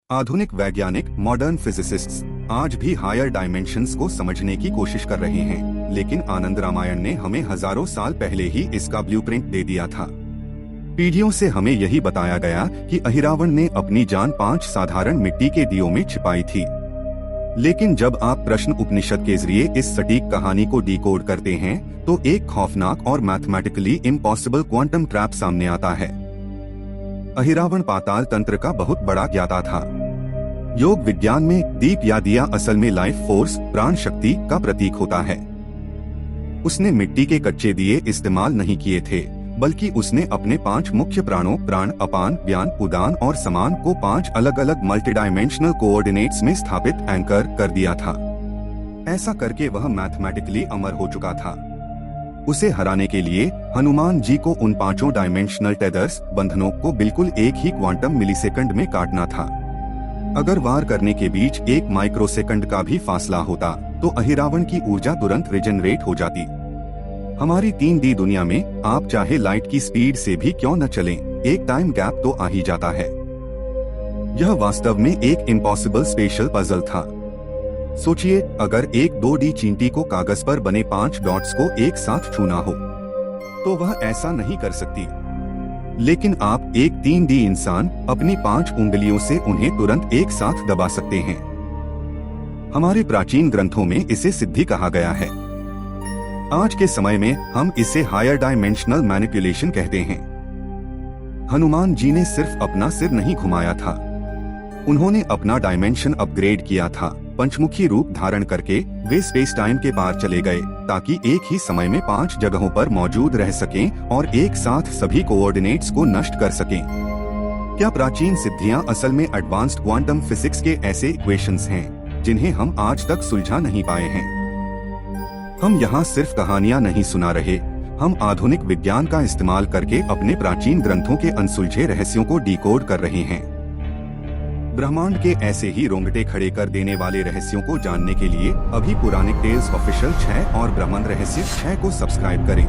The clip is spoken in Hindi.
आधुनिक वैज्ञानिक मॉडर्न फिजिसिस्ट्स आज भी हायर डायमेंशंस को समझने की कोशिश कर रहे हैं, लेकिन आनंद रामायण ने हमें हजारों साल पहले ही इसका ब्लूप्रिंट दे दिया था। पीढ़ियों से हमें यही बताया गया कि अहिरावण ने अपनी जान 5 साधारण मिट्टी के दियों में छिपाई थी। लेकिन जब आप प्रश्न उपनिषद के जरिए इस सटीक कहानी को डिकोड करते हैं, तो एक खौफनाक और मैथमेटिकली इम्पॉसिबल क्वांटम ट्रैप सामने आता है। अहिरावण पाताल तंत्र का बहुत बड़ा ज्ञाता था। योग विज्ञान में दीप या दिया असल में लाइफ फोर्स, प्राण शक्ति का प्रतीक होता है। उसने मिट्टी के कच्चे दिए इस्तेमाल नहीं किए थे, बल्कि उसने अपने 5 मुख्य प्राणों प्राण, अपान, व्यान, उदान और समान को 5 अलग अलग मल्टीडायमेंशनल कोऑर्डिनेट्स में स्थापित एंकर कर दिया था। ऐसा करके वह मैथमेटिकली अमर हो चुका था। उसे हराने के लिए हनुमान जी को उन 5 डायमेंशनल टेदर्स, बंधनों को बिल्कुल एक ही क्वांटम मिलीसेकंड में काटना था। अगर वार करने के बीच 1 माइक्रोसेकंड का भी फासला होता, तो अहिरावण की ऊर्जा तुरंत रिजनरेट हो जाती। हमारी 3D दुनिया में आप चाहे लाइट की स्पीड से भी क्यों न चलें, एक टाइम गैप तो आ ही जाता है। यह वास्तव में एक इम्पॉसिबल स्पेशल पजल था। सोचिए, अगर एक 2D चींटी को कागज पर बने 5 डॉट्स को एक साथ छूना हो, तो वह ऐसा नहीं कर सकती। लेकिन आप एक 3D इंसान अपनी 5 उंगलियों से उन्हें तुरंत एक साथ दबा सकते हैं। हमारे प्राचीन ग्रंथों में इसे सिद्धि कहा गया है। आज के समय में हम इसे हायर डायमेंशनल मैनिपुलेशन कहते हैं। हनुमान जी ने सिर्फ अपना सिर नहीं घुमाया था, उन्होंने अपना डायमेंशन अपग्रेड किया था। पंचमुखी रूप धारण करके वे स्पेस टाइम के पार चले गए, ताकि एक ही समय में 5 जगहों पर मौजूद रह सकें और एक साथ सभी कोऑर्डिनेट्स को नष्ट कर सकें। क्या प्राचीन सिद्धियां असल में एडवांस्ड क्वांटम फिजिक्स के ऐसे इक्वेशंस हैं, जिन्हें हम आज तक सुलझा नहीं पाए हैं? हम यहाँ सिर्फ कहानियां नहीं सुना रहे, हम आधुनिक विज्ञान का इस्तेमाल करके अपने प्राचीन ग्रंथों के अनसुलझे रहस्यों को डिकोड कर रहे हैं। ब्रह्मांड के ऐसे ही रोंगटे खड़े कर देने वाले रहस्यों को जानने के लिए अभी पुराणिक टेल्स ऑफिशियल 6 और ब्रह्मांड रहस्य 6 को सब्सक्राइब करें।